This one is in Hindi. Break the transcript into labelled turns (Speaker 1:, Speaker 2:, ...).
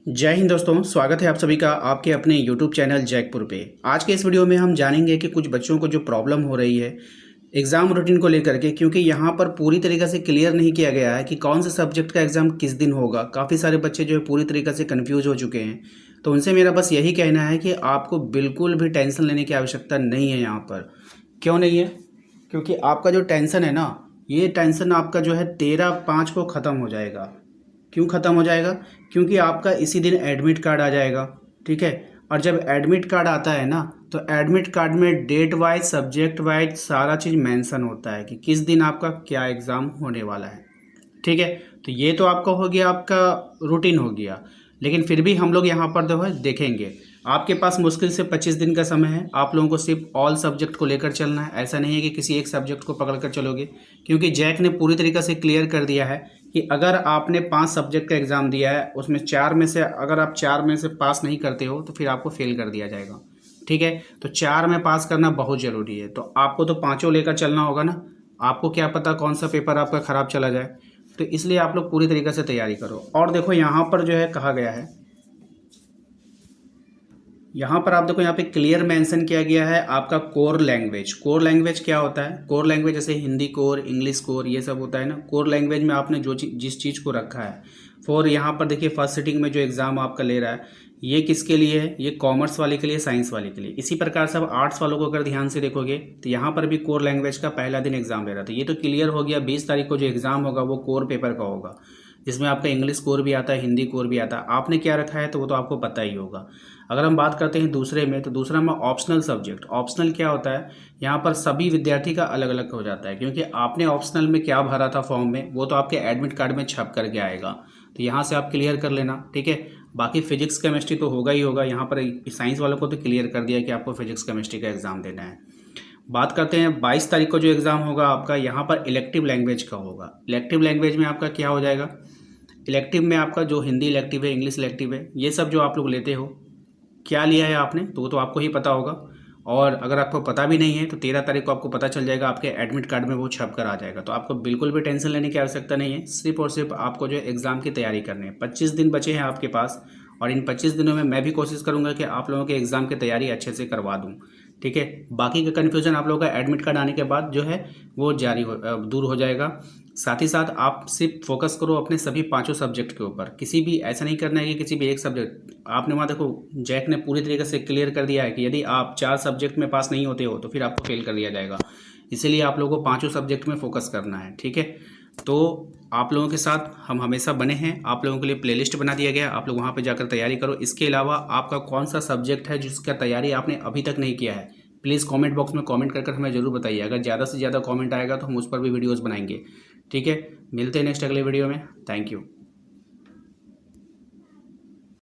Speaker 1: जय हिंद दोस्तों, स्वागत है आप सभी का आपके अपने YouTube चैनल जैकपुर पे। आज के इस वीडियो में हम जानेंगे कि कुछ बच्चों को जो प्रॉब्लम हो रही है एग्ज़ाम रूटीन को लेकर के, क्योंकि यहाँ पर पूरी तरीक़े से क्लियर नहीं किया गया है कि कौन से सब्जेक्ट का एग्ज़ाम किस दिन होगा। काफ़ी सारे बच्चे जो है पूरी तरीक़े से कन्फ्यूज़ हो चुके हैं। तो उनसे मेरा बस यही कहना है कि आपको बिल्कुल भी टेंशन लेने की आवश्यकता नहीं है यहाँ पर। क्यों नहीं है? क्योंकि आपका जो टेंशन है ना, ये टेंशन आपका जो है 13/5 को ख़त्म हो जाएगा। क्यों ख़त्म हो जाएगा? क्योंकि आपका इसी दिन एडमिट कार्ड आ जाएगा, ठीक है। और जब एडमिट कार्ड आता है ना, तो एडमिट कार्ड में डेट वाइज सब्जेक्ट वाइज सारा चीज़ मेंशन होता है कि किस दिन आपका क्या एग्ज़ाम होने वाला है, ठीक है। तो ये तो आपका हो गया, आपका रूटीन हो गया। लेकिन फिर भी हम लोग यहाँ पर जो है देखेंगे, आपके पास मुश्किल से 25 दिन का समय है। आप लोगों को सिर्फ ऑल सब्जेक्ट को लेकर चलना है, ऐसा नहीं है कि किसी एक सब्जेक्ट को पकड़ कर चलोगे। क्योंकि जैक ने पूरी तरीके से क्लियर कर दिया है कि अगर आपने 5 सब्जेक्ट का एग्ज़ाम दिया है, उसमें 4 में से अगर आप 4 में से पास नहीं करते हो तो फिर आपको फेल कर दिया जाएगा, ठीक है। तो 4 में पास करना बहुत ज़रूरी है। तो आपको तो पाँचों लेकर चलना होगा ना। आपको क्या पता कौन सा पेपर आपका ख़राब चला जाए। तो इसलिए आप लोग पूरी तरीके से तैयारी करो। और देखो यहाँ पर जो है कहा गया है, यहाँ पर आप देखो, यहाँ पे क्लियर मेंशन किया गया है आपका कोर लैंग्वेज। कोर लैंग्वेज क्या होता है? कोर लैंग्वेज जैसे हिंदी कोर, इंग्लिश कोर, ये सब होता है ना। कोर लैंग्वेज में आपने जो जिस चीज़ को रखा है फॉर, यहाँ पर देखिए फर्स्ट सिटिंग में जो एग्ज़ाम आपका ले रहा है, ये किसके लिए है? ये कॉमर्स वाले के लिए, साइंस वाले के लिए। इसी प्रकार से आप आर्ट्स वालों को अगर ध्यान से देखोगे तो यहाँ पर भी कोर लैंग्वेज का पहला दिन एग्ज़ाम ले रहा था। ये तो क्लियर हो गया, 20 तारीख को जो एग्ज़ाम होगा वो कोर पेपर का होगा, जिसमें आपका इंग्लिश कोर भी आता है, हिंदी कोर भी आता है। आपने क्या रखा है तो वो तो आपको पता ही होगा। अगर हम बात करते हैं दूसरे में, तो दूसरा में ऑप्शनल सब्जेक्ट। ऑप्शनल क्या होता है? यहाँ पर सभी विद्यार्थी का अलग अलग हो जाता है, क्योंकि आपने ऑप्शनल में क्या भरा था फॉर्म में, वो तो आपके एडमिट कार्ड में छप करके आएगा। तो यहाँ से आप क्लियर कर लेना, ठीक है। बाकी फिजिक्स केमिस्ट्री तो होगा ही होगा। यहाँ पर साइंस वालों को तो क्लियर कर दिया कि आपको फिजिक्स केमिस्ट्री का एग्ज़ाम देना है। बात करते हैं 22 तारीख को जो एग्ज़ाम होगा आपका, यहाँ पर इलेक्टिव लैंग्वेज का होगा। इलेक्टिव लैंग्वेज में आपका क्या हो जाएगा? इलेक्टिव में आपका जो हिंदी इलेक्टिव है, इंग्लिश इलेक्टिव है, ये सब जो आप लोग लेते हो, क्या लिया है आपने तो वो तो आपको ही पता होगा। और अगर आपको पता भी नहीं है तो 13 तारीख को आपको पता चल जाएगा, आपके एडमिट कार्ड में वो छप कर आ जाएगा। तो आपको बिल्कुल भी टेंशन लेने की आवश्यकता नहीं है। सिर्फ और सिर्फ आपको जो एग्ज़ाम की तैयारी करनी है। 25 दिन बचे हैं आपके पास, और इन 25 दिनों में मैं भी कोशिश करूँगा कि आप लोगों के एग्ज़ाम की तैयारी अच्छे से करवा दूँ, ठीक है। बाकी का कन्फ्यूज़न आप लोगों का एडमिट कार्ड आने के बाद जो है वो दूर हो जाएगा। साथ ही साथ आप सिर्फ फोकस करो अपने सभी पांचों सब्जेक्ट के ऊपर। किसी भी ऐसा नहीं करना है कि किसी भी एक सब्जेक्ट, आपने वहाँ देखो जैक ने पूरी तरीके से क्लियर कर दिया है कि यदि आप 4 सब्जेक्ट में पास नहीं होते हो तो फिर आपको फेल कर दिया जाएगा। इसीलिए आप लोगों को पाँचों सब्जेक्ट में फोकस करना है, ठीक है। तो आप लोगों के साथ हम हमेशा बने हैं। आप लोगों के लिए प्लेलिस्ट बना दिया गया, आप लोग वहाँ पर जाकर तैयारी करो। इसके अलावा आपका कौन सा सब्जेक्ट है जिसका तैयारी आपने अभी तक नहीं किया है, प्लीज़ कमेंट बॉक्स में कमेंट कर हमें ज़रूर बताइए। अगर ज़्यादा से ज़्यादा कमेंट आएगा तो हम उस पर भी वीडियोस बनाएंगे, ठीक है। मिलते हैं नेक्स्ट अगले वीडियो में। Thank you.